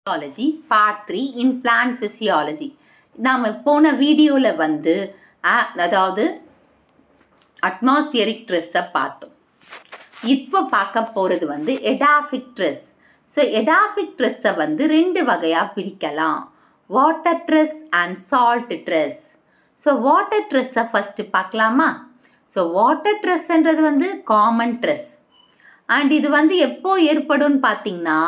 Physiology Part 3 in Plant Physiology. நாம் போன வீடியோவில் வந்து அதாவது அட்மாஸ்பியரிக் ட்ரெஸ்ஸை பார்த்தோம். இப்போ பார்க்க போகிறது வந்து எடாஃபிக் ட்ரெஸ். ஸோ எடாஃபிக் ட்ரெஸ்ஸை வந்து ரெண்டு வகையாக பிரிக்கலாம், water dress and salt dress. So water ட்ரெஸ்ஸை ஃபஸ்ட்டு பார்க்கலாமா? ஸோ வாட்டர் ட்ரெஸ்ன்றது வந்து காமன் ட்ரெஸ் அண்ட் இது வந்து எப்போ ஏற்படும்னு பார்த்தீங்கன்னா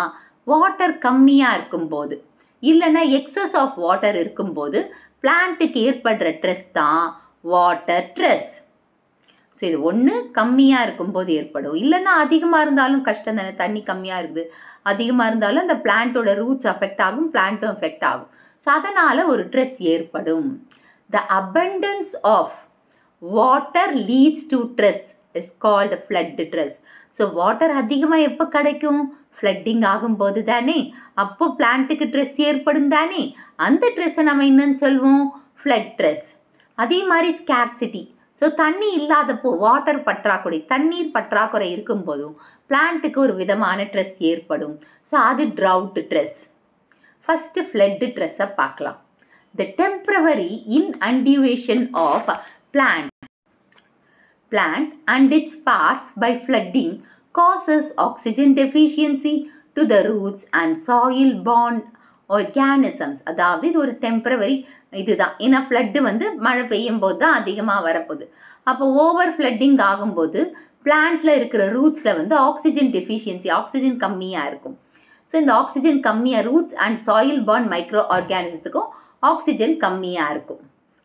வாட்டர் கம்மியாக இருக்கும்போது இல்லைன்னா எக்ஸஸ் ஆஃப் வாட்டர் இருக்கும்போது பிளான்ட்டுக்கு ஏற்படுற ட்ரெஸ் தான் வாட்டர் ட்ரெஸ். ஸோ இது ஒன்று கம்மியாக இருக்கும்போது ஏற்படும், இல்லைன்னா அதிகமாக இருந்தாலும் கஷ்டம் தானே. தண்ணி கம்மியாக இருக்குது, அதிகமாக இருந்தாலும் அந்த பிளான்ட்டோட ரூட்ஸ் அஃபெக்ட் ஆகும், பிளான்ட்டும் அஃபெக்ட் ஆகும். ஸோ அதனால் ஒரு ட்ரெஸ் ஏற்படும். The abundance of water leads to stress is called flood stress. So water அதிகமாக எப்போ கிடைக்கும்? ஃப்ளட்டிங் ஆகும்போது தானே. அப்போ பிளான்ட்டுக்கு ட்ரெஸ் ஏற்படும் தானே. அந்த ட்ரெஸ்ஸை நம்ம என்னன்னு சொல்வோம்? Flood dress. அதே மாதிரி ஸ்கேர்சிட்டி. ஸோ தண்ணி இல்லாதப்போ வாட்டர் பற்றாக்குறை, தண்ணீர் பற்றாக்குறை இருக்கும்போதும் பிளான்ட்டுக்கு ஒரு விதமான ட்ரெஸ் ஏற்படும். ஸோ அது ட்ரவுட் ட்ரெஸ். ஃபஸ்ட்டு ஃப்ளட் ட்ரெஸ்ஸை பார்க்கலாம். த temporary inundation of plant and its parts by flooding causes oxygen deficiency to the roots and soil borne organisms. அதாவது இது ஒரு டெம்பரவரி இதுதான். ஏன்னா ஃப்ளட்டு வந்து மழை பெய்யும் போது தான் அதிகமாக வரப்போகுது. அப்போ ஓவர் ஃப்ளட்டிங் ஆகும்போது பிளான்ட்டில் இருக்கிற ரூட்ஸில் வந்து ஆக்சிஜன் டெஃபிஷியன்சி, ஆக்சிஜன் கம்மியாக இருக்கும். ஸோ இந்த ஆக்சிஜன் கம்மியாக roots and soil born micro ஆர்கானிசத்துக்கும் ஆக்சிஜன் கம்மியாக இருக்கும்.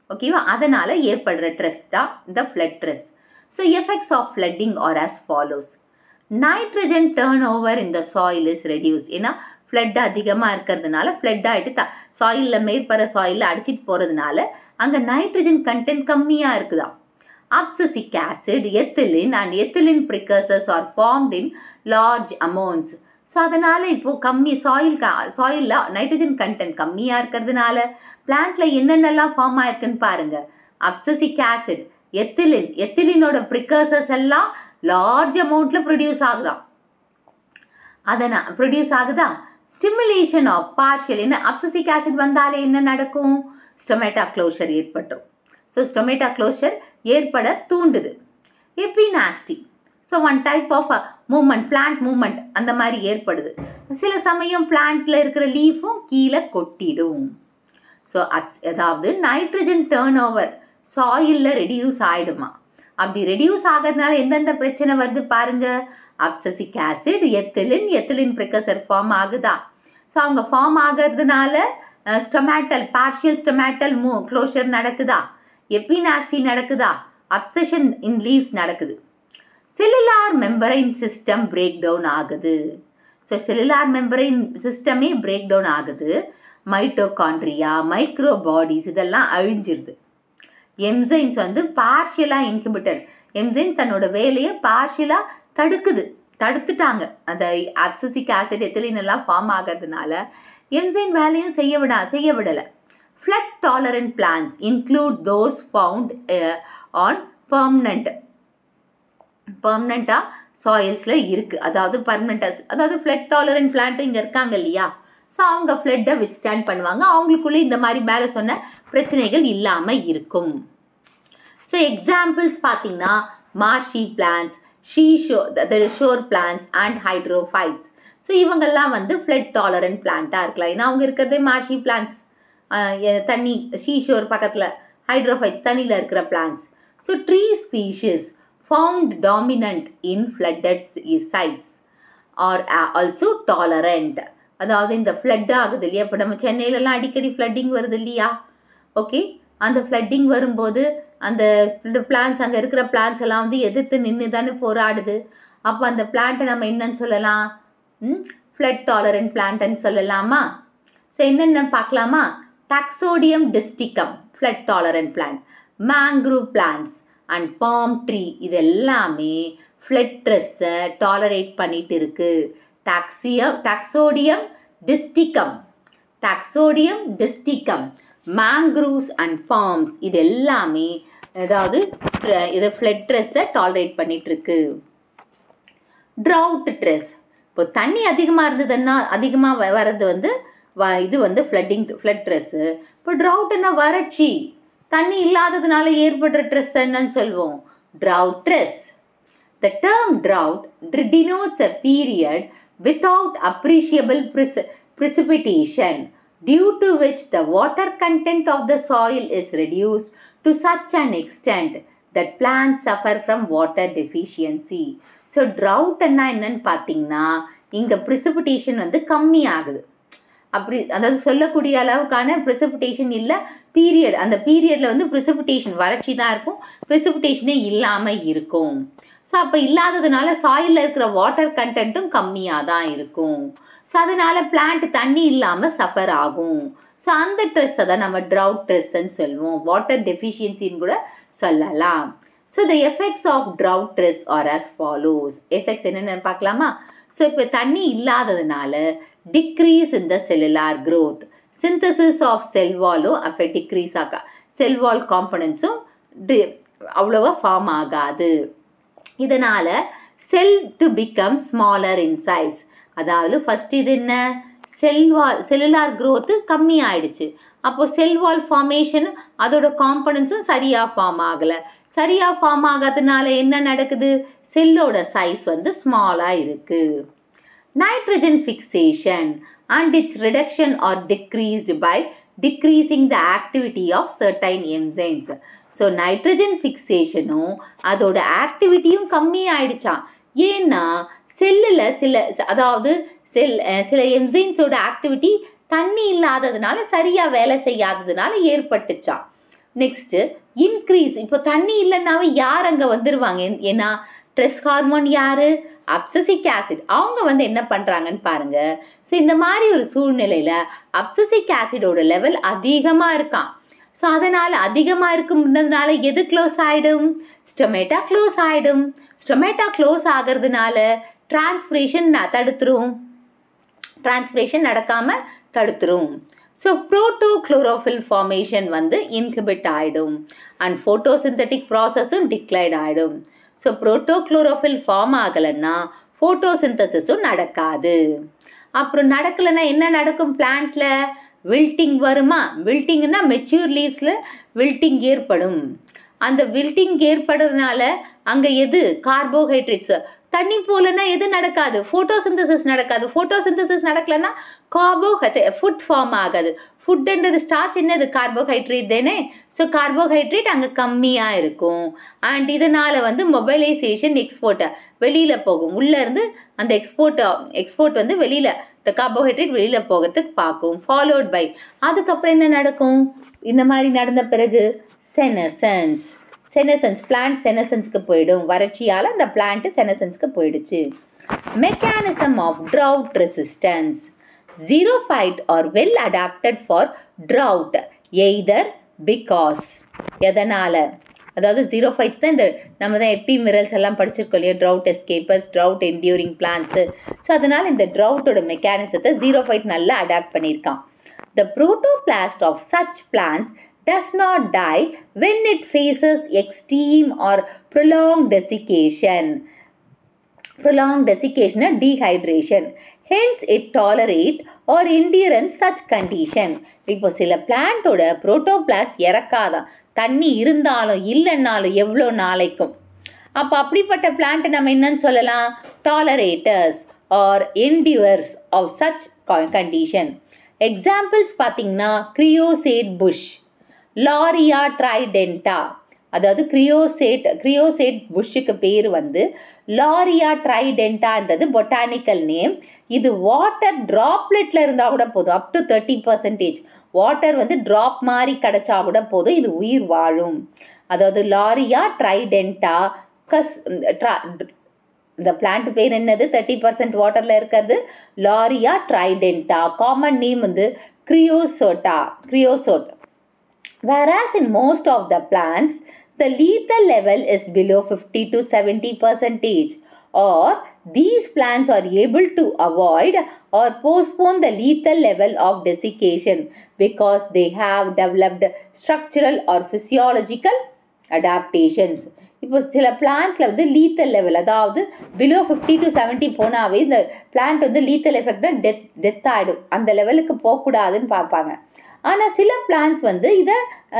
ஓகேவா? அதனால் ஏற்படுற ட்ரெஸ் தான் இந்த flood stress. So effects of flooding are as follows. Nitrogen turn over இந்த சாயில் இஸ் ரெடியூஸ்ட். ஏன்னா ஃப்ளட் அதிகமாக இருக்கிறதுனால ஃப்ளட் ஆகிட்டு சாயிலில் மேற்பற சாயிலில் அடிச்சிட்டு போகிறதுனால அங்கே நைட்ரஜன் கண்டென்ட் கம்மியாக இருக்குதா. Abscisic acid, ethylene and ethylene precursors are formed in large amounts. So அதனால் இப்போது கம்மி சாயிலில் நைட்ரஜன் கண்டென்ட் கம்மியாக இருக்கிறதுனால பிளான்ட்டில் என்னென்னலாம் ஃபார்ம் ஆயிருக்குன்னு பாருங்கள். ஆக்சசிக் ஆசிட், எத்திலினோட ப்ரிகர்சர்ஸ் எல்லாம் லார்ஜ் அமௌண்ட்டில் ப்ரொடியூஸ் ஆகுதா. Stimulation of partial. என்ன ஆக்சசிக் ஆசிட் வந்தாலே என்ன நடக்கும்? ஸ்டொமேட்டா க்ளோஷர் ஏற்பட்டோம். ஸோ ஸ்டொமேட்டா க்ளோஷர் ஏற்பட தூண்டுது. Epinasty. So one type of movement, plant movement அந்த மாதிரி ஏற்படுது. சில சமயம் பிளான்ட்டில் இருக்கிற லீஃபும் கீழே கொட்டிடும். ஸோ அதாவது நைட்ரஜன் டேர்ன் ஓவர் சாயிலில் ரெடியூஸ் ஆகிடுமா. அப்படி ரெடியூஸ் ஆகிறதுனால எந்தெந்த பிரச்சனை வருது பாருங்கள். Abscisic acid, ethylene precursor form ஆகுதா. ஸோ அவங்க ஃபார்ம் ஆகிறதுனால ஸ்டொமேட்டல், பார்ஷியல் ஸ்டொமேட்டல் க்ளோஷர் நடக்குதா, எபினாஸ்டி நடக்குதா, அப்சஷன் இன் லீவ்ஸ் நடக்குது. Cellular membrane system break down ஆகுது. ஸோ செல்லுலார் மெம்பரைன் சிஸ்டமே பிரேக் டவுன் ஆகுது. மைட்டோகாண்ட்ரியா, மைக்ரோ பாடிஸ் இதெல்லாம் அழிஞ்சிருது. என்சைம்ஸ் வந்து பார்ஷியலாக இன்ஹிபிட்டட். என்சைம் தன்னோட வேலையை பார்ஷியலாக தடுத்துட்டாங்க. அந்த ஆக்சசிக் ஆசிட், எத்திலின் எல்லாம் ஃபார்ம் ஆகிறதுனால என்சைம் வேலையும் செய்ய விடலை. Flood tolerant plants include those found on பர்மனண்ட்டாக சாயில்ஸில் இருக்குது. அதாவது பர்மனண்ட்டாக, அதாவது ஃப்ளட் டாலரண்ட் பிளான்ட் இங்கே இருக்காங்க இல்லையா. ஸோ அவங்க ஃப்ளட்டை வித்ஸ்டாண்ட் பண்ணுவாங்க. அவங்களுக்குள்ளே இந்த மாதிரி மேலே சொன்ன பிரச்சனைகள் இல்லாமல் இருக்கும். ஸோ எக்ஸாம்பிள்ஸ் பார்த்தீங்கன்னா marshy plants, shore plants and hydrophytes. So இவங்கெல்லாம் வந்து ஃப்ளட் டாலரண்ட் பிளான்ட்டாக இருக்கலாம். ஏன்னா அவங்க இருக்கிறதே மார்ஷி பிளான்ஸ், தண்ணி, ஷோர் பக்கத்தில், ஹைட்ரோஃபைட்ஸ் தண்ணியில் இருக்கிற plants. So tree species found dominant in flooded sites are also tolerant. அதாவது இந்த ஃப்ளட் ஆகுது இல்லையா. இப்போ நம்ம சென்னையிலலாம் அடிக்கடி ஃப்ளட்டிங் வருது இல்லையா. ஓகே, அந்த ஃப்ளட்டிங் வரும்போது அந்த பிளான்ஸ், அங்கே இருக்கிற பிளான்ஸ் எல்லாம் வந்து எதிர்த்து நின்று தானே போராடுது. அப்போ அந்த பிளான்ட்டை நம்ம என்னன்னு சொல்லலாம்? ஃப்ளட் டாலரண்ட் பிளான்ட்னு சொல்லலாமா. ஸோ என்னென்ன பார்க்கலாமா? Taxodium distichum flood tolerant plant, mangrove plants and palm tree இது எல்லாமே ஃப்ளட் ட்ரெஸ்ஸை டாலரேட் பண்ணிட்டு இருக்கு. Taxodium distichum, mangroves and palms இது எல்லாமே அதாவது இதை ஃப்ளட் ட்ரெஸ்ஸை டாலரேட் பண்ணிட்டு இருக்கு. Drought stress. இப்போ தண்ணி அதிகமாக இருந்ததுன்னா அதிகமாக வர்றது வந்து இது வந்து ஃப்ளட் ஸ்ட்ரெஸ்ஸு. இப்போ ட்ரவுட்னா வறட்சி, தண்ணி இல்லாததுனால ஏற்படுற ஸ்ட்ரெஸ் என்னன்னு சொல்வோம்? Trout stress. The term drought denotes a period without appreciable precipitation, due to which the water content of the soil is reduced to such an extent that plants suffer from water deficiency. So drought என்னன்னு பார்த்தீங்கன்னா இங்கே precipitation வந்து கம்மி ஆகுது. அப்படி அதாவது சொல்லக்கூடிய அளவுக்கான precipitation இல்லை, பீரியட், அந்த பீரியடில் வந்து precipitation வறட்சி தான் இருக்கும், precipitation இல்லாமல் இருக்கும். ஸோ அப்போ இல்லாததுனால சாயிலில் இருக்கிற வாட்டர் கண்டென்ட்டும் கம்மியாக தான் இருக்கும். ஸோ அதனால் பிளான்ட் தண்ணி இல்லாமல் சஃபர் ஆகும். ஸோ அந்த ஸ்ட்ரெஸ்ஸை தான் நம்ம ட்ரவுட் ஸ்ட்ரெஸ்ன்னு சொல்லுவோம், வாட்டர் டெஃபிஷியன்சின்னு கூட சொல்லலாம். So the effects of drought stress are as follows. Effects என்னென்னு பார்க்கலாமா? ஸோ இப்போ தண்ணி இல்லாததுனால decrease in the cellular growth, synthesis of cell வாலும் டிக்ரீஸ் ஆகா, செல் வால் காம்பனன்ட்ஸும் அவ்வளோவா ஃபார்ம் ஆகாது. இதனால் cell to become smaller in size. அதாவது ஃபஸ்ட் இது என்ன, செல்லுலார் க்ரோத்து கம்மி ஆயிடுச்சு. அப்போது செல் வால் ஃபார்மேஷன் அதோட காம்பனன்ட்ஸும் சரியாக ஃபார்ம் ஆகலை. சரியாக ஃபார்ம் ஆகாததுனால என்ன நடக்குது, செல்லோட சைஸ் வந்து ஸ்மாலாக இருக்குது. Nitrogen fixation and its reduction or decreased by decreasing the activity of certain enzymes. So nitrogen ஃபிக்சேஷனும் அதோட ஆக்டிவிட்டியும் கம்மி ஆயிடுச்சான். ஏன்னா செல்லில் அதாவது சில என்சைம்ஸோட ஆக்டிவிட்டி தண்ணி இல்லாததுனால சரியாக வேலை செய்யாததுனால ஏற்பட்டுச்சான். நெக்ஸ்ட்டு இன்க்ரீஸ், இப்போ தண்ணி இல்லைன்னாவே யார் அங்கே வந்துடுவாங்க? ஏன்னா ஸ்ட்ரெஸ் ஹார்மோன் யார்? Abscisic acid. அவங்க வந்து என்ன பண்ணுறாங்கன்னு பாருங்கள். ஸோ இந்த மாதிரி ஒரு சூழ்நிலையில் அப்சசிக் ஆசிடோட லெவல் அதிகமாக இருக்கான். ஸோ அதனால் அதிகமாக இருக்கும்ன்றதுனால எது க்ளோஸ் ஆகிடும்? ஸ்டொமேட்டா க்ளோஸ் ஆகிடும். ஸ்டொமேட்டா க்ளோஸ் ஆகிறதுனால டிரான்ஸ்பிரேஷன் தடுத்துரும், டிரான்ஸ்பிரேஷன் நடக்காமல் தடுத்துரும். ஸோ புரோட்டோக்ளோரோஃபில் ஃபார்மேஷன் வந்து இன்ஹிபிட் ஆகிடும் அண்ட் ஃபோட்டோசிந்தட்டிக் ப்ராசஸும் டிக்ளைட் ஆகிடும். ஸோ புரோட்டோக்ளோரோஃபில் ஃபார்ம் ஆகலைன்னா ஃபோட்டோசிந்தசிஸும் நடக்காது. அப்புறம் நடக்கலைன்னா என்ன நடக்கும்? பிளான்ட்டில் வில்ட்டிங் வருமா? வில்ட்டிங்னா மெச்சூர் லீவ்ஸில் வில்ட்டிங் ஏற்படும். அந்த வில்ட்டிங் ஏற்படுறதுனால அங்கே எது? கார்போஹைட்ரேட்ஸ். தண்ணி போலன்னா எது நடக்காது? ஃபோட்டோசிந்தசிஸ் நடக்காது. ஃபோட்டோசிந்தசிஸ் நடக்கலைன்னா ஃபுட் ஃபார்ம் ஆகாது. ஃபுட்டுன்றது ஸ்டார்ச் என்னது? கார்போஹைட்ரேட் தானே. ஸோ கார்போஹைட்ரேட் அங்கே கம்மியாக இருக்கும். அண்ட் இதனால் வந்து மொபைலைசேஷன் எக்ஸ்போர்ட்டை வெளியில் போகும். உள்ளேருந்து அந்த எக்ஸ்போர்ட் வந்து வெளியில், இந்த கார்போஹைட்ரேட் வெளியில் போகிறதுக்கு பார்க்கும். ஃபாலோட் பை அதுக்கப்புறம் என்ன நடக்கும்? இந்த மாதிரி நடந்த பிறகு செனசன்ஸ், பிளான்ட் செனசன்ஸ்க்கு போயிடும். வறட்சியால் அந்த பிளான்ட்டு செனசன்ஸ்க்கு போயிடுச்சு. Mechanism of drought resistance. Xerophyte are well adapted for drought either because எதனால்? அதாவது ஜீரோஃபைட்ஸ் தான் இந்த நம்ம தான் எபிமிரல்ஸ் எல்லாம் படிச்சிருக்கோம் இல்லையா, drought escapers, drought enduring plants. So அதனால் இந்த ட்ரவுட்டோட மெக்கானிசத்தை ஜீரோஃபைட் நல்லா அடாப்ட் பண்ணியிருக்கான். The protoplast of such plants does not die when it faces extreme or prolonged desiccation. Prolonged desiccation or dehydration. Hence it tolerate or endurance such condition. இப்போ சில பிளான்ட்டோட protoplast இறக்காதான், தண்ணி இருந்தாலும் இல்லைன்னாலும் எவ்வளோ நாளைக்கும். அப்போ அப்படிப்பட்ட பிளான்ட்டை நம்ம என்னன்னு சொல்லலாம்? Tolerators or endurers of such condition. Examples பார்த்தீங்கன்னா கிரியோசேட் புஷ், லாரியா ட்ரைடென்டா. அதாவது கிரியோசேட் புஷ்ஷுக்கு பேர் வந்து லாரியா ட்ரைடென்டான்றது பொட்டானிக்கல் நேம். இது வாட்டர் ட்ராப்லெட்டில் இருந்தால் கூட போதும், அப் டு 30% வாட்டர் வந்து ட்ராப் மாதிரி கிடச்சா கூட போதும், இது உயிர் வாழும். அதாவது லாரியா ட்ரைடென்டா இந்த பிளான்ட் பேர் என்னது? 30% வாட்டரில் இருக்கிறது லாரியா ட்ரைடென்டா. காமன் நேம் வந்து creosote. Whereas in most of the plants, the lethal level is below 50 to 70%, or these plants are able to avoid or postpone the lethal level of desiccation because they have developed structural or physiological adaptations. இப்போ சில பிளான்ஸில் வந்து lethal level, அதாவது below 50 to 70 போனாவே இந்த plant வந்து lethal எஃபெக்ட்னா death ஆகிடும், அந்த லெவலுக்கு போகக்கூடாதுன்னு பார்ப்பாங்க. ஆனால் சில பிளான்ஸ் வந்து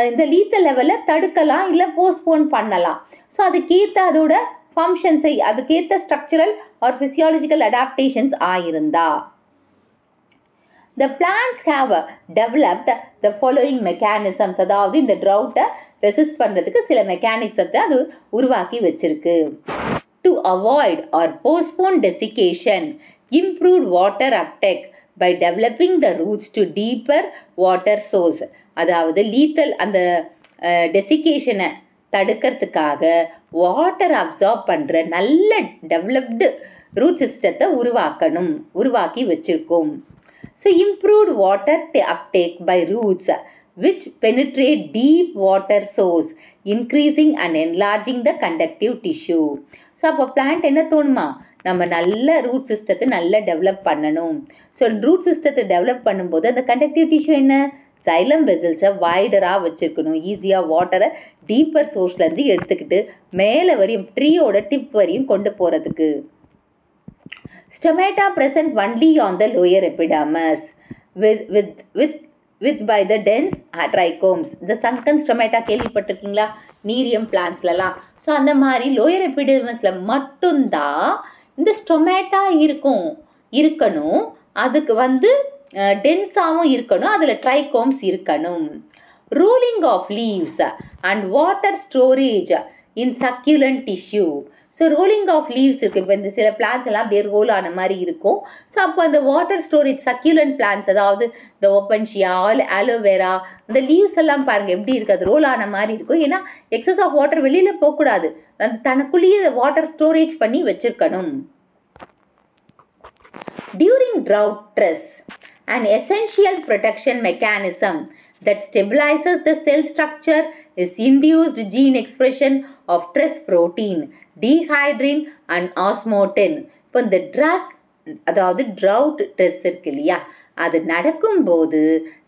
இந்த லீத்தல் லெவலை தடுக்கலாம், இல்லை போஸ்ட்போன் பண்ணலாம். ஸோ அதுக்கேற்ற அதோட ஃபங்க்ஷன்ஸை, அதுக்கேற்ற ஸ்ட்ரக்சரல் ஆர் ஃபிசியாலஜிக்கல் அடாப்டேஷன்ஸ் ஆயிருந்தா. The plants have developed the following mechanisms, அதாவது இந்த drought ரெசிஸ்ட் பண்ணுறதுக்கு சில மெக்கானிக்ஸத்தை அது உருவாக்கி வச்சிருக்கு. To avoid or postpone desiccation, improved water uptake by developing the roots to deeper water source, அதாவது லீத்தல் அந்த டெசிகேஷனை தடுக்கிறதுக்காக வாட்டர் அப்சார்ப் பண்ணுற நல்ல டெவலப்டு ரூட் சிஸ்டத்தை உருவாக்கி வச்சிருக்கோம். So improved water uptake by roots which penetrate deep water source, increasing and enlarging the conductive tissue. So அப்போ plant என்ன தோணுமா, நம்ம நல்ல ரூட் சிஸ்டத்தை நல்லா டெவலப் பண்ணணும். ஸோ ரூட் சிஸ்டத்தை டெவலப் பண்ணும்போது அந்த கண்டக்டிவ் டிஷ்யூ என்ன, சைலம் வெசல்ஸை வைடராக வச்சுருக்கணும், ஈஸியாக வாட்டரை டீப்பர் சோர்ஸ்லேருந்து எடுத்துக்கிட்டு மேலே வரையும் ட்ரீயோட டிப் வரையும் கொண்டு போகிறதுக்கு. Stomata present only on the lower epidermis with by the dense trichomes. இந்த sunken stomata கேள்விப்பட்டிருக்கீங்களா நீரியம் பிளான்ஸ்லலாம். ஸோ அந்த மாதிரி லோயர் எபிடெர்மிஸில் மட்டும்தான் இந்த ஸ்டொமேட்டா இருக்கணும். அதுக்கு வந்து டென்ஸாகவும் இருக்கணும், அதில் ட்ரைகோம்ஸ் இருக்கணும். Rolling of leaves and water storage in succulent tissue. So rolling of leaves இருக்குது. இப்போ இந்த சில பிளான்ஸ் எல்லாம் அப்படியே ரோல் ஆன மாதிரி இருக்கும். ஸோ அப்போ அந்த வாட்டர் ஸ்டோரேஜ் சக்யூலண்ட் பிளான்ஸ், அதாவது இந்த ஓப்பன்ஷியா, ஆலோவேரா, இந்த லீவ்ஸ் எல்லாம் பாருங்கள் எப்படி இருக்குது, அது ரோல் ஆன மாதிரி இருக்கும். ஏன்னா எக்ஸஸ் ஆஃப் வாட்டர் வெளியில் போகக்கூடாது, அந்த தனக்குள்ளேயே வாட்டர் ஸ்டோரேஜ் பண்ணி வச்சுருக்கணும். During trout stress an essential protection mechanism that stabilizes the cell structure is induced gene expression of stress protein, dehydrin and osmotin. இப்போ இந்த ட்ரெஸ், அதாவது ட்ரவுட் ஸ்ட்ரெஸ் இருக்கு இல்லையா, அது நடக்கும்போது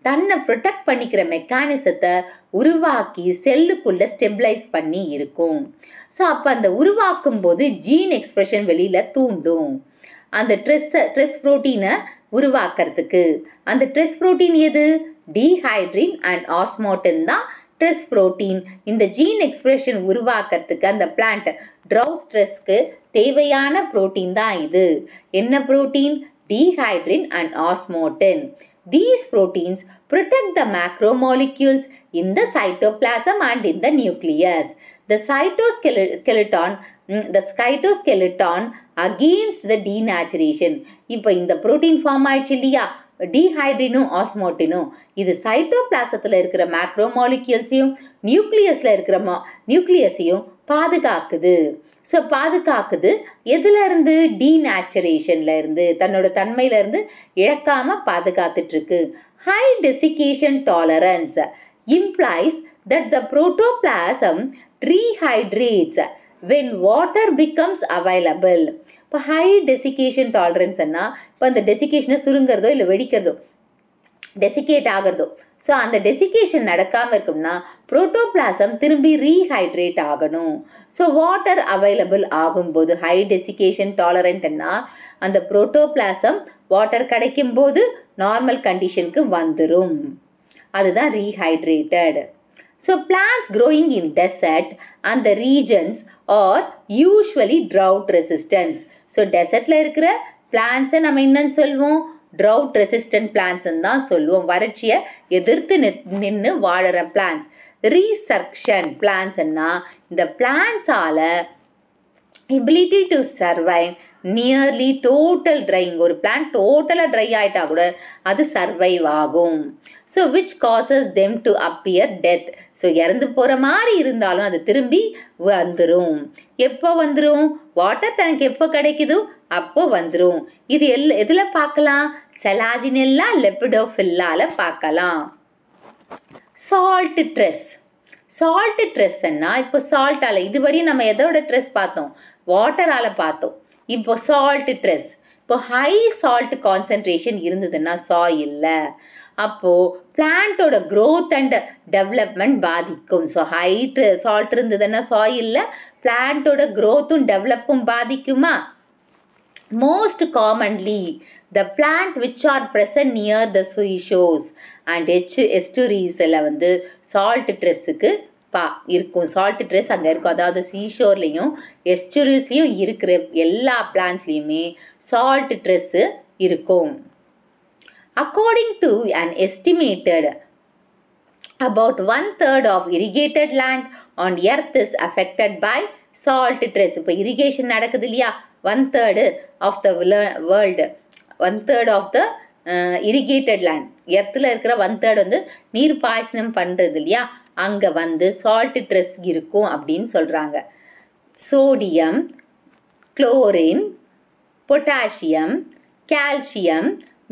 தன்னை ப்ரொடெக்ட் பண்ணிக்கிற மெக்கானிசத்தை உருவாக்கி செல்லுக்குள்ளே ஸ்டெபிளைஸ் பண்ணி இருக்கும். ஸோ அப்போ அந்த உருவாக்கும் போது ஜீன் எக்ஸ்பிரஷன் வெளியில் தூண்டும் அந்த ஸ்ட்ரெஸ் ப்ரோட்டீனை உருவாக்குறதுக்கு. அந்த ஸ்ட்ரெஸ் ப்ரோட்டீன் எது, டீஹைட்ரின் அண்ட் ஆஸ்மோட்டின் தான் ஸ்ட்ரெஸ் ப்ரோட்டீன். இந்த ஜீன் எக்ஸ்பிரஷன் உருவாக்குறதுக்கு அந்த பிளான்ட் ட்ரவுட் ஸ்ட்ரெஸ்க்கு தேவையான ப்ரோட்டீன் தான் இது. என்ன protein, dehydrin and osmotin. These proteins protect the macromolecules in the cytoplasm and in the nucleus. The cytoskeleton against the denaturation. இப்போ இந்த புரோட்டீன் ஃபார்ம் ஆயிடுச்சு இல்லையா, டீஹைட்ரினும் ஆஸ்மோட்டினும், இது சைட்டோபிளாசத்தில் இருக்கிற மேக்ரோமாலிக்யூல்ஸையும் நியூக்ளியஸில் இருக்கிற நியூக்ளியஸையும் பாதுகாக்குது. ஸோ பாதுகாக்குது எதுலேருந்து, டீநேச்சுரேஷனில் இருந்து, தன்னோட தன்மையிலேருந்து இழக்காமல் பாதுகாத்துட்ருக்கு. High desiccation tolerance implies that the protoplasm rehydrates when water becomes available. இப்போ ஹை டெசிகேஷன் டாலரன்ஸ்னா இப்போ அந்த டெசிகேஷனை சுருங்கிறதோ இல்லை வெடிக்கிறதோ, டெசிகேட் ஆகிறதோ, ஸோ அந்த டெசிகேஷன் நடக்காமல் இருக்கும்னா புரோட்டோபிளாசம் திரும்பி ரீஹைட்ரேட் ஆகணும். ஸோ வாட்டர் அவைலபிள் ஆகும்போது ஹை டெசிகேஷன் டாலரண்ட்னா அந்த புரோட்டோபிளாசம் வாட்டர் கிடைக்கும் போது நார்மல் கண்டிஷனுக்கு வந்துடும், அதுதான் rehydrated. So plants growing in desert and the regions are usually drought resistance. So டெசர்ட்டில் இருக்கிற பிளான்ட்ஸை நம்ம என்னன்னு சொல்லுவோம், ட்ரவுட் ரெசிஸ்டன்ட் பிளான்ட்ஸ்ன்னு தான் சொல்லுவோம். வறட்சியை எதிர்த்து நின்று வாழற பிளான்ஸ். ரீசர்க்ஷன் பிளான்ட்ஸ்ன்னா இந்த பிளான்ட்ஸால் ability to survive nearly total drying. ஒரு பிளான்ட் டோட்டலாக ட்ரை ஆகிட்டா கூட அது சர்வைவ் ஆகும். So which causes them to appear death. So இறந்து போகிற மாதிரி இருந்தாலும் அது திரும்பி வந்துடும். எப்போ வந்துடும், வாட்டர் தனக்கு எப்போ கிடைக்குதோ அப்போ வந்துடும். இது எதில் பார்க்கலாம், செலாஜினெல்லா லெபிடோஃபில்லால பார்க்கலாம். Salt dress. சால்ட் ட்ரெஸ்ன்னா இப்போ சால்ட்டால், இதுவரையும் நம்ம எதோட ட்ரெஸ் பார்த்தோம், வாட்டரால் பார்த்தோம். இப்போ சால்ட் ட்ரெஸ், இப்போ ஹை சால்ட் கான்சன்ட்ரேஷன் இருந்ததுன்னா சாயில்ல, அப்போது பிளான்ட்டோட க்ரோத் அண்ட் டெவலப்மெண்ட் பாதிக்கும். ஸோ ஹைட் சால்ட் இருந்ததுன்னா சாயிலில் பிளான்ட்டோட க்ரோத்தும் டெவலப்பும் பாதிக்குமா? Most commonly, the plant which are present near the seashores and estuaries-ல வந்து salt stress-க்கு இருக்கும். சால்ட் ட்ரெஸ் அங்கே இருக்கும். அதாவது சீஷோர்லேயும் எஸ்டூரிஸ்லேயும் இருக்கிற எல்லா பிளான்ஸ்லேயுமே சால்ட் ட்ரெஸ்ஸு இருக்கும். According to an estimated, about 1/3 of irrigated land on earth is affected by salt stress. இப்போ irrigation நடக்குது இல்லையா, 1/3 of the world, 1/3 of the irrigated land, எர்த்தில் இருக்கிற 1/3 வந்து நீர் பாய்ச்சனம் பண்ணுறது இல்லையா, அங்கே வந்து சால்ட் ட்ரெஸ் இருக்கும் அப்படின்னு சொல்கிறாங்க. Sodium, chlorine, potassium, calcium,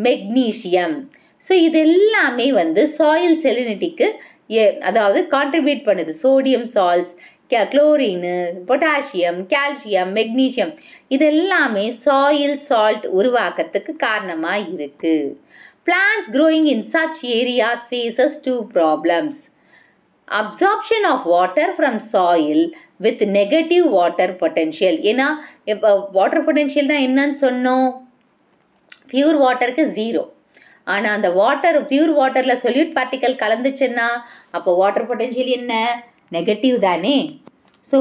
magnesium, so இது எல்லாமே வந்து சாயில் செலினிட்டிக்கு அதாவது கான்ட்ரிபியூட் பண்ணுது. Sodium salts, chlorine, potassium, calcium, magnesium இது எல்லாமே சாயில் சால்ட் உருவாக்கத்துக்கு காரணமாக இருக்குது. Plants growing in such areas faces 2 problems. Absorption of water from soil with negative water potential. ஏன்னா இப்போ வாட்டர் பொட்டென்ஷியல்னால் என்னன்னு சொன்னோம், பியூர் வாட்டருக்கு 0. ஆனால் அந்த வாட்டர் பியூர் வாட்டரில் சொல்யூட் பார்ட்டிக்கல் கலந்துச்சுன்னா அப்போ வாட்டர் பொட்டென்ஷியல் என்ன, நெகட்டிவ் தானே. ஸோ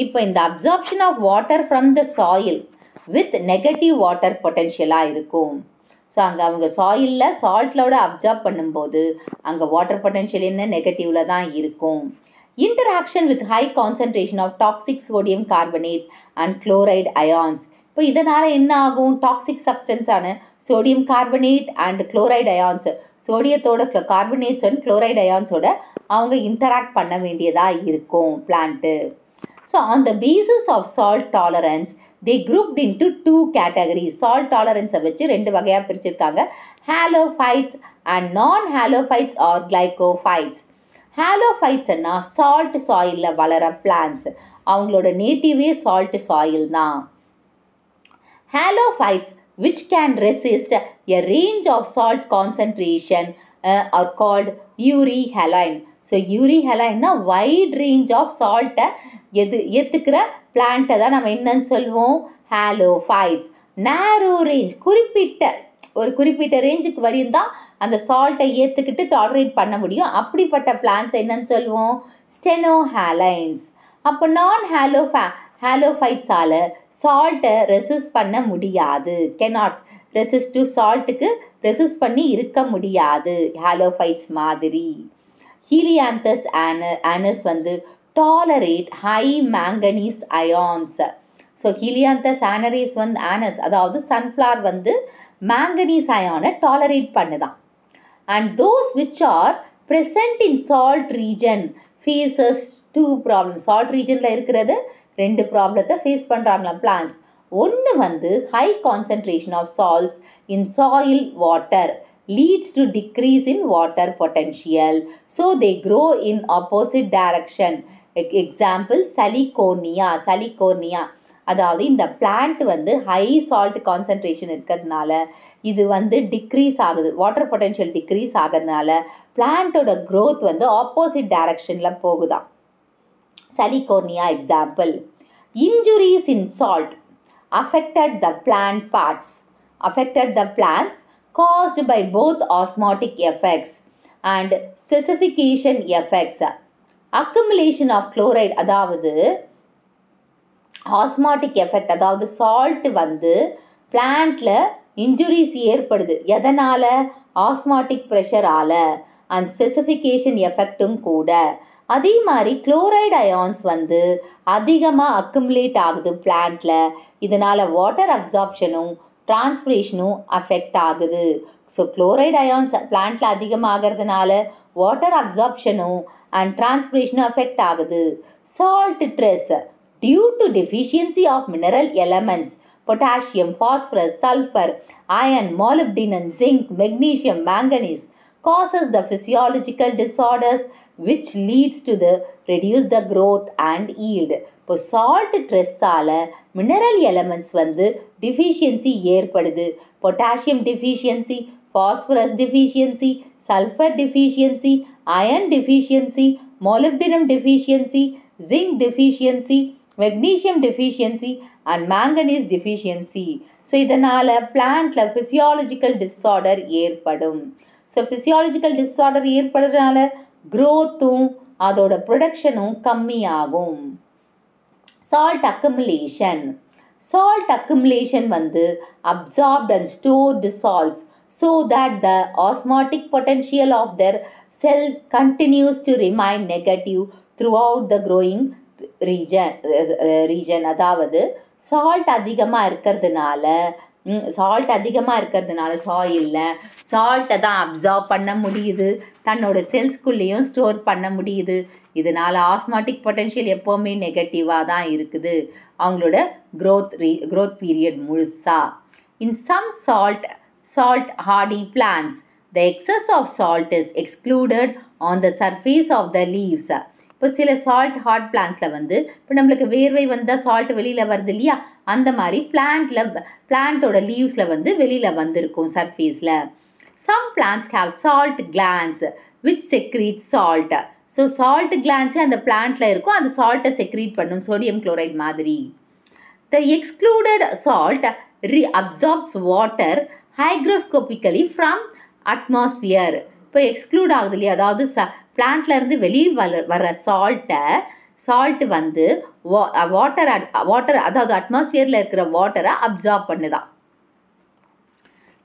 இப்போ இந்த absorption of water from the soil with negative water பொட்டென்ஷியலாக இருக்கும். ஸோ அங்கே அவங்க சாயிலில் சால்ட்டோட அப்சார்ப் பண்ணும்போது அங்கே வாட்டர் பொட்டென்ஷியல் என்ன, நெகட்டிவில் தான் இருக்கும். Interaction with high concentration of toxic sodium carbonate and chloride ions. இப்போ இதனால் என்ன ஆகும், டாக்ஸிக் சப்ஸ்டன்ஸான sodium carbonate and chloride ions, சோடியத்தோட கார்பனேட்ஸ் அண்ட் குளோரைடு அயான்ஸோட அவங்க இன்டராக்ட் பண்ண வேண்டியதாக இருக்கும் plant. So on the basis of salt tolerance they grouped into 2 categories. Salt tolerance வச்சு 2 வகையாக பிரிச்சிருக்காங்க. Halophytes and non-halophytes or glycophytes. Halophytesனா salt soilல வளர plants, அவங்களோட நேட்டிவே salt soil தான். Halophytes which can resist a range of salt concentration are called euryhaline. So யூரிஹலைன்னா wide range of சால்ட்டை ஏற்றுக்கிற பிளான்ட்டை தான் நம்ம என்னன்னு சொல்லுவோம், ஹாலோஃபைட்ஸ். நேரோ ரேஞ்ச், குறிப்பிட்ட ரேஞ்சுக்கு வரையும் தான் அந்த சால்ட்டை ஏற்றுக்கிட்டு டாலரேட் பண்ண முடியும். அப்படிப்பட்ட பிளான்ட்ஸ் என்னன்னு சொல்லுவோம், ஸ்டெனோஹாலைன்ஸ். அப்போ ஹாலோஃபைட்ஸால் சால்ட்டை ரெசிஸ்ட் பண்ண முடியாது, கெனாட் ரெசிஸ்ட் டு சால்ட்டுக்கு ரெசிஸ்ட் பண்ணி இருக்க முடியாது ஹாலோஃபைட்ஸ் மாதிரி. ஹீலியாந்தஸ் ஆனஸ் வந்து tolerate high manganese ions. So Helianthus ஆனரேஸ் வந்து ஆனஸ், அதாவது சன்ஃப்ளவர் வந்து மேங்கனீஸ் அயானை டாலரேட் பண்ணுதான். And those which are present in salt region faces 2 problems. Salt ரீஜனில் இருக்கிறது 2 ப்ராப்ளத்தை ஃபேஸ் பண்ணுறாங்களாம் பிளான்ஸ். ஒன்று வந்து high concentration of salts in soil water leads to decrease in water potential, so they grow in opposite direction. Example salicornia. அதாவது இந்த plant வந்து high salt concentration இருக்கிறதுனால இது வந்து டிக்ரீஸ் ஆகுது, வாட்டர் பொட்டென்ஷியல் டிக்ரீஸ் ஆகிறதுனால பிளான்ட்டோட க்ரோத் வந்து ஆப்போசிட் டைரக்ஷனில் போகுதான். Salicornia example. Injuries in salt affected the plants caused by both osmotic effects and specification effects. Accumulation of chloride, அதாவது osmotic effect, அதாவது salt வந்து பிளான்ட்ல இன்ஜுரிஸ் ஏற்படுது, எதனால, ஆஸ்மாட்டிக் ப்ரெஷரால, அண்ட் ஸ்பெசிஃபிகேஷன் எஃபெக்டும் கூட. அதே மாதிரி குளோரைடு அயான்ஸ் வந்து அதிகமாக அக்குமுலேட் ஆகுது பிளான்ட்ல, இதனால வாட்டர் அப்சார்ப்ஷனும் டிரான்ஸ்பிரேஷனும் அஃபெக்ட் ஆகுது. ஸோ குளோரைடு அயான்ஸ் பிளான்ட்ல அதிகமாகிறதுனால வாட்டர் அப்சார்ப்ஷனும் அண்ட் டிரான்ஸ்பிரேஷனும் அஃபெக்ட் ஆகுது. Salt stress due to deficiency of mineral elements potassium, phosphorus, sulfur, iron, molybdenum, zinc, magnesium, manganese causes the physiological disorders which leads to the reduce the growth and yield. இப்போ salt stress-ஆல mineral elements வந்து deficiency ஏற்படுது. potassium deficiency, phosphorus deficiency, sulfur deficiency, iron deficiency, molybdenum deficiency, zinc deficiency, magnesium deficiency and manganese deficiency. So இதனால் பிளான்ட்டில் physiological disorder ஏற்படும். So physiological disorder ஏற்படுறதுனால க்ரோத்தும் அதோட ப்ரொடக்ஷனும் கம்மியாகும். Salt accumulation. Salt accumulation வந்து absorbed and stored salts so that the osmotic potential of their cell continues to remain negative throughout the growing region. அதாவது salt அதிகமாக இருக்கிறதுனால சாயிலில் சால்ட்டை தான் absorb பண்ண முடியுது, தன்னோட செல்ஸ்குள்ளேயும் ஸ்டோர் பண்ண முடியுது. இதனால் ஆஸ்மாட்டிக் பொட்டென்ஷியல் எப்போவுமே நெகட்டிவாக தான் இருக்குது அவங்களோட க்ரோத் பீரியட் முழுசா. In some salt hardy plants, the excess of salt is excluded on the surface of the leaves. இப்போ சில சால்ட் ஹார்ட் பிளான்ட்ஸில் வந்து இப்போ நம்மளுக்கு வேர்வை வந்தால் சால்ட் வெளியில் வருது இல்லையா, அந்த மாதிரி பிளான்ட்டோட லீவ்ஸில் வந்து வெளியில் வந்திருக்கும் சர்ஃபேஸில். Some plants have salt glands which secrete salt. So salt கிளான்ஸே அந்த பிளான்ட்டில் இருக்கும், அந்த சால்ட்டை செக்ரீட் பண்ணும், சோடியம் குளோரைட் மாதிரி. The excluded salt reabsorbs water hygroscopically from atmosphere. இப்போ எக்ஸ்க்ளூட் ஆகுது இல்லையா, அதாவது பிளான்ட்லேருந்து வெளியே வர சால்ட்டு வந்து வாட்டர் அதாவது அட்மாஸ்பியரில் இருக்கிற வாட்டரை அப்சார்ப் பண்ணுதான்.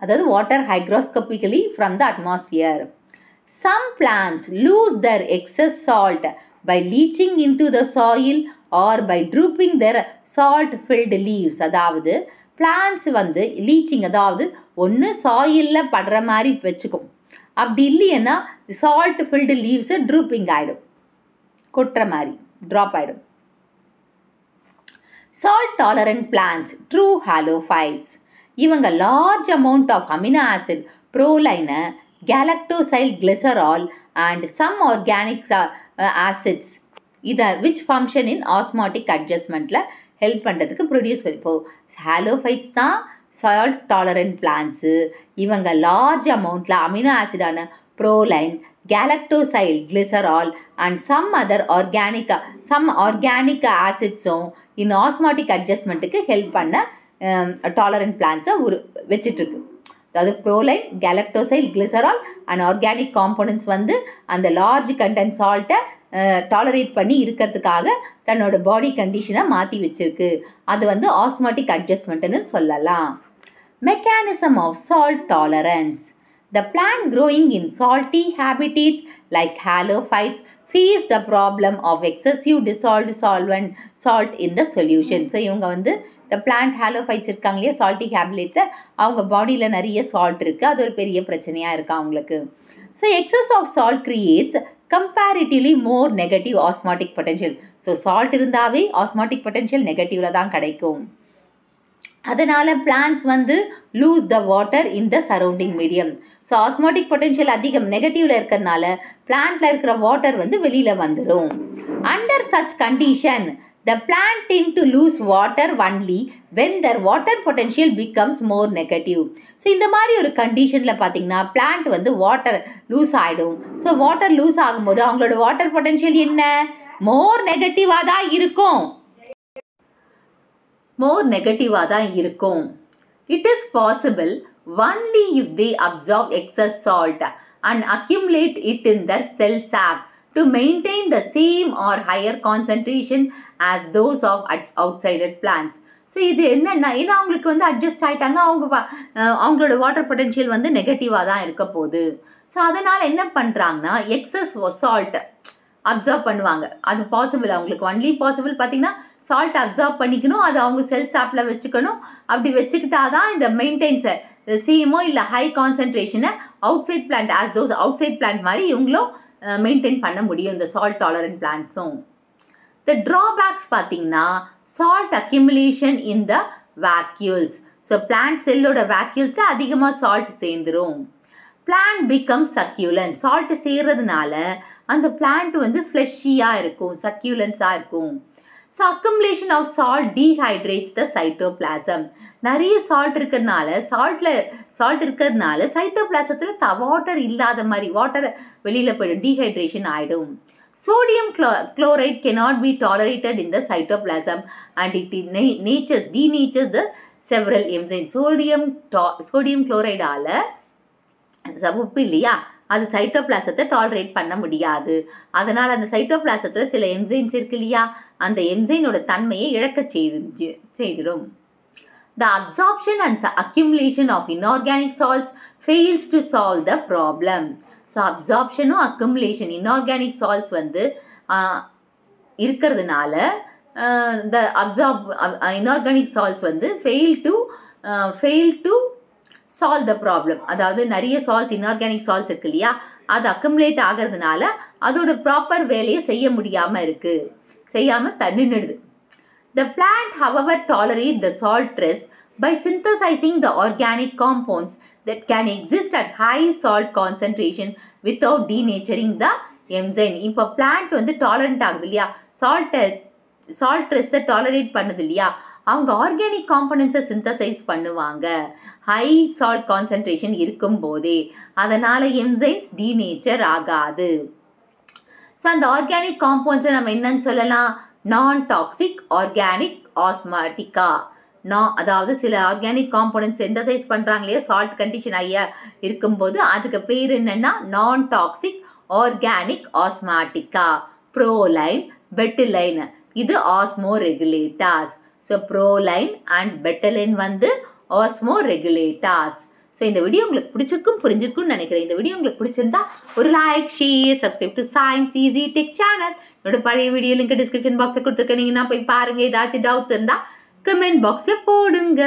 அதாவது water hygroscopically from the atmosphere. Some plants lose their excess salt by leaching into the soil or by dropping their salt filled leaves. அதாவது பிளான்ட்ஸ் வந்து லீச்சிங், அதாவது ஒன்று சாயிலில் படுற மாதிரி வச்சுக்கும், அப்படி இல்லைன்னா சால்ட் ஃபில்டு லீவ்ஸு ட்ரூப்பிங் ஆகிடும், கொட்டுற மாதிரி ட்ராப் ஆகிடும். Salt tolerant plants true halophytes. இவங்க large amount of amino acid, ப்ரோலைனை, galactosyl glycerol and some organic acids இதை விச் ஃபங்க்ஷன் இன் ஆஸ்மாட்டிக் அட்ஜஸ்ட்மெண்ட்டில் ஹெல்ப் பண்ணுறதுக்கு ப்ரொடியூஸ் பண்ணி. இப்போது ஹாலோஃபைட்ஸ் தான் சால்ட் டாலரண்ட் பிளான்ட்ஸு. இவங்க லார்ஜ் அமௌண்ட்டில் அமினோ ஆசிடான proline, galactosyl glycerol and some organic ஆசிட்ஸும் இன் ஆஸ்மாட்டிக் அட்ஜஸ்ட்மெண்ட்டுக்கு ஹெல்ப் பண்ண டாலரண்ட் பிளான்ட்ஸை வச்சிட்ருக்கு. அதாவது proline, galactosyl glycerol and organic components வந்து அந்த லார்ஜ் கண்டென்ட் சால்ட்டை டாலரேட் பண்ணி இருக்கிறதுக்காக தன்னோட பாடி கண்டிஷனை மாற்றி வச்சிருக்கு. அது வந்து ஆஸ்மாட்டிக் அட்ஜஸ்ட்மெண்ட்டுன்னு சொல்லலாம். Mechanism of salt tolerance. The plant growing in salty habitats like halophytes face the problem of excessive dissolved salt in the solution. So இவங்க வந்து இந்த பிளான்ட் ஹாலோஃபைட்ஸ் இருக்காங்க இல்லையா, சால்ட்டி ஹேபிலேட்டில் அவங்க பாடியில் நிறைய சால்ட் இருக்குது, அது ஒரு பெரிய பிரச்சனையாக இருக்குது அவங்களுக்கு. So excess of salt creates comparatively more negative osmotic potential. So salt இருந்தாவே ஆஸ்மாட்டிக் பொட்டென்ஷியல் நெகட்டிவில் தான் கிடைக்கும். அதனால் பிளான்ட்ஸ் வந்து lose the water in the surrounding medium. So osmotic potential அதிகம் நெகட்டிவில் இருக்கிறதுனால பிளான்ட்டில் இருக்கிற வாட்டர் வந்து வெளியில் வந்துடும். Under such condition the plant tend to lose water only when their water potential becomes more negative. So இந்த மாதிரி ஒரு கண்டிஷனில் பார்த்தீங்கன்னா பிளான்ட் வந்து வாட்டர் லூஸ் ஆகிடும். ஸோ வாட்டர் லூஸ் ஆகும்போது அவங்களோட வாட்டர் பொட்டென்ஷியல் என்ன, மோர் நெகட்டிவாக தான் இருக்கும். It is possible only if they absorb excess salt and accumulate it in their cell sap to maintain the same or higher concentration as those of outside plants. So இது என்னென்னா, ஏன்னா அவங்களுக்கு வந்து adjust ஆகிட்டாங்க, அவங்களோட வாட்டர் பொட்டென்ஷியல் வந்து நெகட்டிவாக தான் இருக்க போகுது. ஸோ அதனால் என்ன பண்ணுறாங்கன்னா எக்ஸஸ் சால்ட் அப்சர்வ் பண்ணுவாங்க. அது பாசிபிள், அவங்களுக்கு ஒன்லி பாசிபிள் பார்த்திங்கன்னா சால்ட் அப்சர்வ் பண்ணிக்கணும், அது அவங்க செல் சாப்பில் வச்சுக்கணும். அப்படி வச்சுக்கிட்டா தான் இந்த மெயின்டைன்ஸை சேமோ இல்லை ஹை கான்சன்ட்ரேஷனை அவுட்சைட் பிளான்ட் அவுட்சைட் பிளான்ட் மாதிரி இவங்களும் மெயின்டைன் பண்ண முடியும் இந்த சால்ட் டாலரண்ட் பிளான்ட்ஸும். த ட்ராபேக்ஸ் பார்த்தீங்கன்னா salt accumulation in the vacuoles. So plant செல்லோட வேக்யூல்ஸில் அதிகமாக சால்ட் சேர்ந்துடும். Plant become succulent. சால்ட்டு சேர்றதுனால அந்த பிளான்ட் வந்து ஃப்ளெஷியாக இருக்கும், சக்யூலன்ஸாக இருக்கும். So accumulation of salt dehydrates the cytoplasm. நிறைய சால்ட் இருக்கிறதுனால சால்ட் இருக்கிறதுனால சைட்டோபிளாசத்தில் வாட்டர் இல்லாத மாதிரி வாட்டர் வெளியில் போயிடும், டீஹைட்ரேஷன் ஆகிடும். Sodium chloride cannot be tolerated in the cytoplasm and it denatures the several enzymes. sodium chloride ஆல உப்பு இல்லையா, அது சைட்டோபிளாசத்தை டாலரேட் பண்ண முடியாது. அதனால் அந்த சைட்டோபிளாசத்தில் சில என்சைம்ஸ் இருக்கு இல்லையா, அந்த என்சைனோட தன்மையை இழக்க செய்திடும். The absorption and accumulation of inorganic salts fails to solve the problem. So அப்சார்ப்ஷனும் அக்குமுலேஷன் இன்ஆர்கானிக் சால்ட்ஸ் வந்து இருக்கிறதுனால இந்த இன்ஆர்கானிக் சால்ட்ஸ் வந்து fail to solve the problem. அதாவது நிறைய சால்ட்ஸ் இன்ஆர்கானிக் சால்ட்ஸ் இருக்கு இல்லையா, அது அக்குமுலேட் ஆகிறதுனால அதோட ப்ராப்பர் வேலையை செய்யாமல் நின்றுடுது. The plant however tolerate the salt stress by synthesizing the organic compounds that can exist at high salt concentration without denaturing the enzyme. இப்போ plant வந்து டாலரண்ட் ஆகுது இல்லையா, சால்ட் ஸ்ட்ரெஸ்ஸை டாலரேட் பண்ணுது இல்லையா, அவங்க ஆர்கானிக் காம்பனன்ட்ஸை சிந்தசைஸ் பண்ணுவாங்க ஹை சால்ட் கான்சன்ட்ரேஷன் இருக்கும் போதே. அதனால் என்சைம்ஸ் டீநேச்சர் ஆகாது. ஸோ அந்த ஆர்கானிக் காம்பவுண்ட்ஸை நம்ம என்னன்னு சொல்லலாம், நான் டாக்ஸிக் ஆர்கானிக் ஆஸ்மாட்டிகா. அதாவது சில ஆர்கானிக் காம்பனன்ட்ஸ் சிந்தசைஸ் பண்ணுறாங்க இல்லையா சால்ட் கண்டிஷன் ஐயா இருக்கும்போது, அதுக்கு பேர் என்னென்னா நான் டாக்ஸிக் ஆர்கானிக் ஆஸ்மாட்டிகா. ப்ரோலைன், பெட்டிலைன் இது ஆஸ்மோ ரெகுலேட்டாஸ். ஸோ ப்ரோலைன் அண்ட் பெட்டிலைன் வந்து ஆஸ்மோ ரெகுலேட்டாஸ். ஸோ இந்த வீடியோ உங்களுக்கு புரிஞ்சிருக்கும்னு நினைக்கிறேன். இந்த வீடியோ உங்களுக்கு பிடிச்சிருந்தா ஒரு like, share, subscribe to science easy tech channel. என்னோட பழைய வீடியோ லிங்க் டிஸ்கிரிப்ஷன் பாக்ஸில் கொடுத்துருக்கீங்கன்னா போய் பாருங்கள். ஏதாச்சும் டவுட்ஸ் இருந்தால் கமெண்ட் பாக்ஸில் போடுங்க.